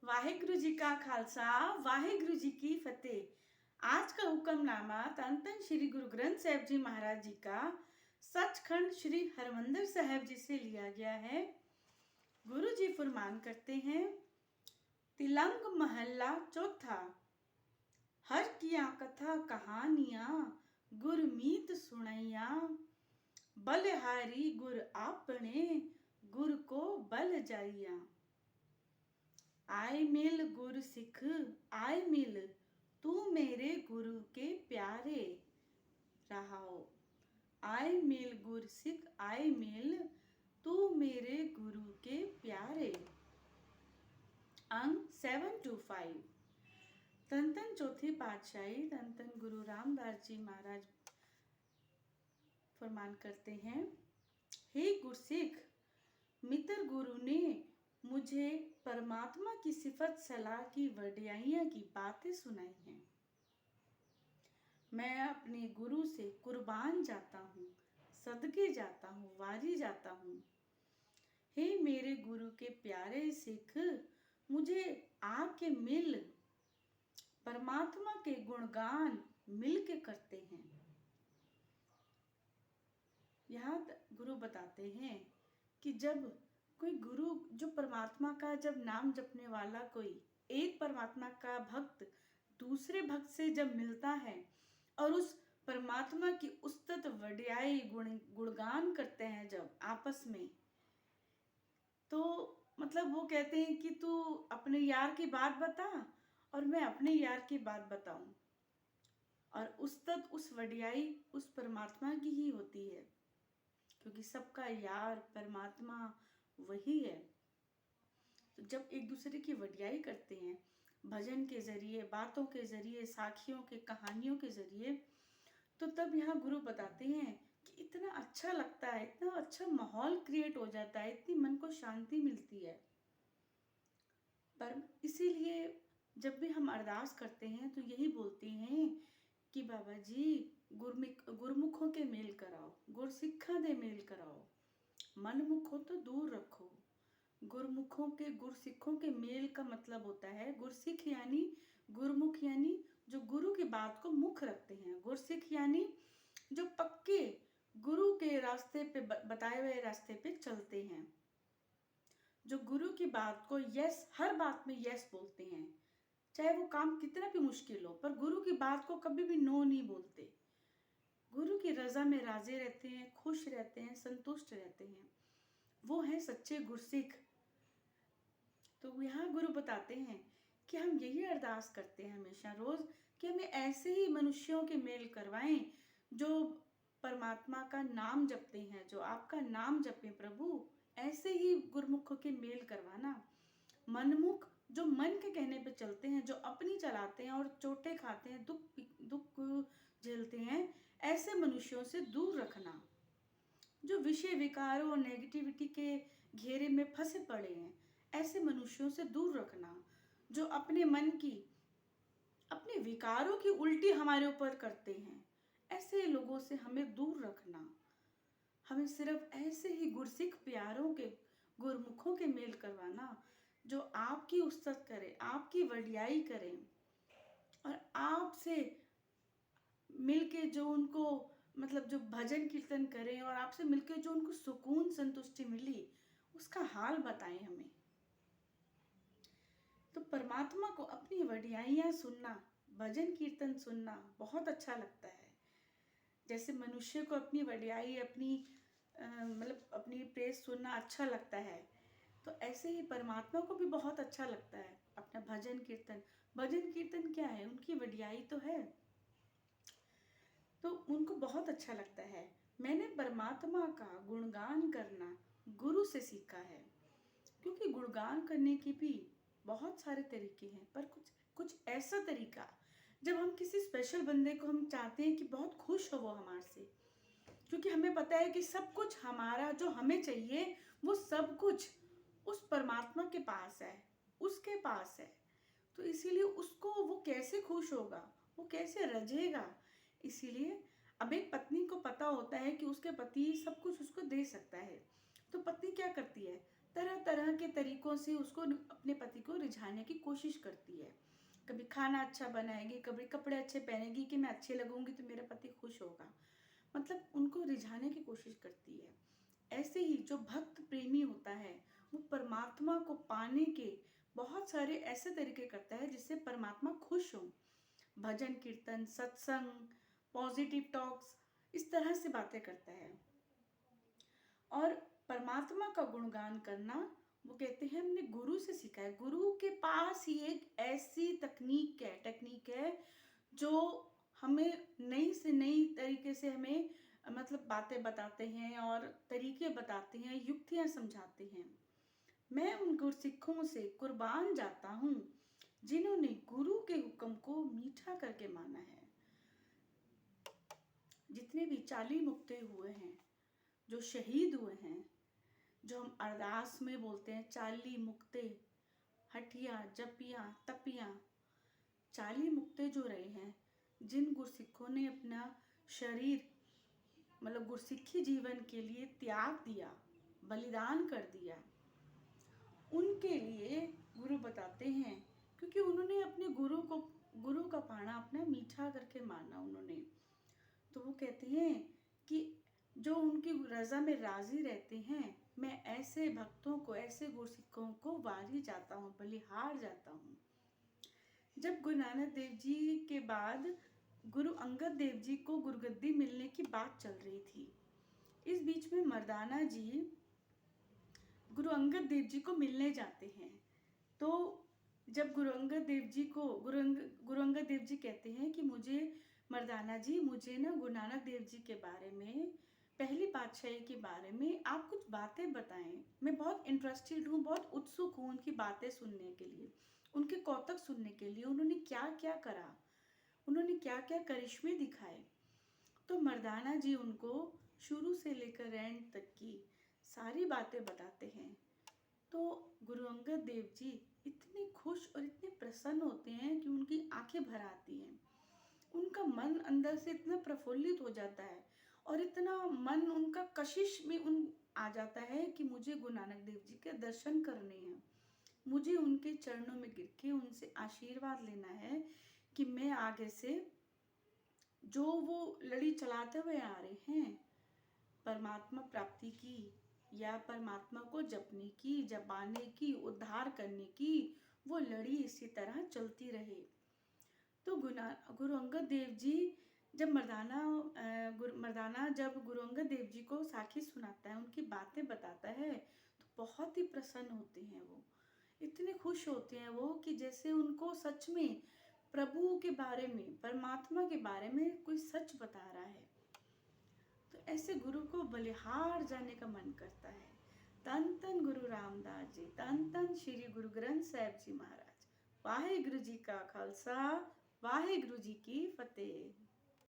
वाहिगुरु जी का खालसा वाहिगुरु जी की फतेह। आज का हुक्मनामा धन धन श्री गुरु ग्रंथ साहिब जी महाराज जी का सचखंड श्री हरमंदिर साहिब जी से लिया गया है। गुरु जी फरमान करते हैं, तिलंग महल्ला चौथा। हर किया कथा कहानियां गुरमीत सुनैया। बलिहारी गुर आपने गुर को बल जाइया। आय मिल गुर सिख आय मिल तू मेरे गुरु के प्यारे रहाओ। आय मिल गुर सिख आय मिल तू मेरे गुरु के प्यारे। अंक 7 to 5। धन धन चौथी पातशाही धन धन गुरु रामदास जी महाराज फरमान करते हैं, हे गुरसिख, मित्र गुरु ने मुझे परमात्मा की सिफत सलाह की वडियाइयां की बातें सुनाई हैं। मैं अपने गुरु से कुर्बान जाता हूँ, सदके जाता हूँ, वारी जाता हूँ। हे मेरे गुरु के प्यारे सिख, मुझे आके मिल। परमात्मा के गुणगान मिल के करते हैं। यहाँ गुरु बताते हैं कि जब कोई गुरु जो परमात्मा का जब नाम जपने वाला कोई एक परमात्मा का भक्त दूसरे भक्त से जब मिलता है और उस परमात्मा की उस्तत वडियाई गुणगान करते हैं जब आपस में, तो मतलब वो कहते हैं कि तू अपने यार की बात बता और मैं अपने यार की बात बताऊं। और उस्तत उस वडियाई उस परमात्मा की ही होती है, क्योंकि सबका यार परमात्मा वही है। तो जब एक दूसरे की वडियाई करते हैं भजन के जरिए, बातों के जरिए, साखियों के, कहानियों के जरिए, तो तब यहाँ गुरु बताते हैं कि इतना अच्छा लगता है, इतना अच्छा माहौल क्रिएट हो जाता है, इतनी मन को शांति मिलती है। पर इसीलिए जब भी हम अरदास करते हैं तो यही बोलते हैं कि बाबा जी गुरमुखों के मेल कराओ, गुरसिखा दे मेल कराओ, मनमुखों तो दूर रखो। गुरमुखों के गुरसिखों के मेल का मतलब होता है, गुरसिख यानी गुरमुख यानी जो गुरु की बात को मुख रखते हैं, गुरसिख यानी जो पक्के गुरु के रास्ते पे बताए हुए रास्ते पे चलते हैं, जो गुरु की बात को यस, हर बात में यस बोलते हैं, चाहे वो काम कितना भी मुश्किल हो, पर गुरु की बात को कभी भी नो नहीं बोलते। गुरु की रजा में राजे रहते हैं, खुश रहते हैं, संतुष्ट रहते हैं, वो हैं सच्चे गुरसिख। तो यहाँ गुरु बताते हैं कि हम यही अरदास करते हैं हमेशा रोज कि हमें ऐसे ही मनुष्यों के मेल करवाएं जो परमात्मा का नाम जपते हैं, जो आपका नाम जपे प्रभु, ऐसे ही गुरमुखों के मेल करवाना। मनमुख जो मन के कहने पे चलते हैं, जो अपनी चलाते हैं और चोटें खाते हैं, दुख झेलते हैं, ऐसे मनुष्यों से दूर रखना। जो विषय विकारों और नेगेटिविटी के घेरे में फंसे पड़े हैं, ऐसे मनुष्यों से दूर रखना। जो अपने मन की, अपने विकारों की उल्टी हमारे ऊपर करते हैं, ऐसे लोगों से हमें दूर रखना। हमें सिर्फ ऐसे ही गुरसिख प्यारों के, गुरमुखों के मेल करवाना जो आपकी उस्तत करें, आपकी वडियाई करें और आपसे मिलके जो उनको मतलब जो भजन कीर्तन करें और आपसे मिलके जो उनको सुकून संतुष्टि मिली उसका हाल बताएं हमें। तो परमात्मा को अपनी वडियाइयाँ सुनना, भजन कीर्तन सुनना बहुत अच्छा लगता है। जैसे मनुष्य को अपनी वडियाई, अपनी मतलब अपनी प्रेज सुनना अच्छा लगता है, तो ऐसे ही परमात्मा को भी बहुत अच्छा लगता है अपना भजन कीर्तन। भजन कीर्तन क्या है? उनकी वडियाई तो है, तो उनको बहुत अच्छा लगता है। मैंने परमात्मा का गुणगान करना गुरु से सीखा है, क्योंकि गुणगान करने की भी बहुत सारे तरीके हैं, पर कुछ ऐसा तरीका जब हम किसी स्पेशल बंदे को हम चाहते हैं कि बहुत खुश हो वो हमारे से, क्योंकि हमें पता है कि सब कुछ हमारा जो हमें चाहिए वो सब कुछ उस परमात्मा के पास है, उसके पास है। तो इसीलिए उसको वो कैसे खुश होगा, वो कैसे रजेगा। इसीलिए अब एक पत्नी को पता होता है कि उसके पति सब कुछ उसको दे सकता है, तो पत्नी क्या करती है, तरह तरह के तरीकों से उसको अपने पति को रिझाने की कोशिश करती है। कभी खाना अच्छा बनाएगी, कभी कपड़े अच्छे पहनेगी कि मैं अच्छी लगूंगी तो मेरा पति खुश होगा, मतलब उनको रिझाने की कोशिश करती है। ऐसे ही जो भक्त प्रेमी होता है वो परमात्मा को पाने के बहुत सारे ऐसे तरीके करता है जिससे परमात्मा खुश हो। भजन कीर्तन, सत्संग, पॉजिटिव टॉक्स, इस तरह से बातें करता है। और परमात्मा का गुणगान करना वो कहते हैं हमने गुरु से सीखा है। गुरु के पास ही एक ऐसी टेक्निक है जो हमें नई से नई तरीके से हमें मतलब बातें बताते हैं और तरीके बताते हैं, युक्तियां समझाते हैं। मैं उन गुरसिखों से कुर्बान जाता हूँ जिन्होंने गुरु के हुक्म को मीठा करके माना है। जितने भी चाली मुक्ते हुए हैं, जो शहीद हुए हैं, जो हम अरदास में बोलते हैं चाली मुक्ते, हटिया जपिया तपिया, चाली मुक्ते जो रहे हैं, जिन गुरसिखों ने अपना शरीर मतलब गुरसिखी जीवन के लिए त्याग दिया, बलिदान कर दिया, उनके लिए गुरु बताते हैं, क्योंकि उन्होंने अपने गुरु का पाना अपना मीठा करके माना उन्होंने। तो वो कहते हैं कि जो उनकी रजा में राजी रहते हैं, मैं ऐसे भक्तों को, ऐसे गुरसिखों को वारी जाता हूँ, बलिहार जाता हूँ। जब गुरु नानक देव जी के बाद गुरु अंगद देव जी को गुरुगद्दी मिलने की बात चल रही थी, इस बीच में मर्दाना जी गुरु अंगद देव जी को मिलने जाते हैं। तो जब गुरु अंगद देव जी कहते हैं कि मुझे मर्दाना जी, मुझे ना गुरु नानक देव जी के बारे में, पहली पातशाही के बारे में आप कुछ बातें बताएं, मैं बहुत इंटरेस्टेड हूँ, बहुत उत्सुक हूँ उनकी बातें सुनने के लिए, उनके कौतक सुनने के लिए, उन्होंने क्या क्या करा, उन्होंने क्या क्या करिश्मे दिखाए। तो मर्दाना जी उनको शुरू से लेकर एंड तक की सारी बातें बताते हैं। तो गुरु अंगद देव जी इतने खुश और इतने प्रसन्न होते हैं कि उनकी आंखें भर आती हैं, उनका मन अंदर से इतना प्रफुल्लित हो जाता है और इतना मन उनका कशिश में आ जाता है कि मुझे गुरु नानक देव जी के दर्शन करने हैं, मुझे उनके चरणों में गिर के उनसे आशीर्वाद लेना है कि मैं आगे से जो वो लड़ी चलाते हुए आ रहे हैं, परमात्मा प्राप्ति की या परमात्मा को जपने की, जपाने की, उद्धार करने की, वो लड़ी इसी तरह चलती रहे। तो गुरु अंगद देव जी जब मर्दाना जब गुरु अंगद देव जी को साखी सुनाता है, उनकी बातें बताता है, तो बहुत ही प्रसन्न होते हैं वो, इतने खुश होते हैं वो कि जैसे उनको सच में प्रभु के बारे में, परमात्मा के बारे में कोई सच बता रहा है। तो ऐसे गुरु को बलिहार जाने का मन करता है। तन तन गुरु रामदास जी, तन तन श्री गुरु ग्रंथ साहिब जी महाराज। वाहे गुरु जी का खालसा, वाहे गुरु जी की फतेह।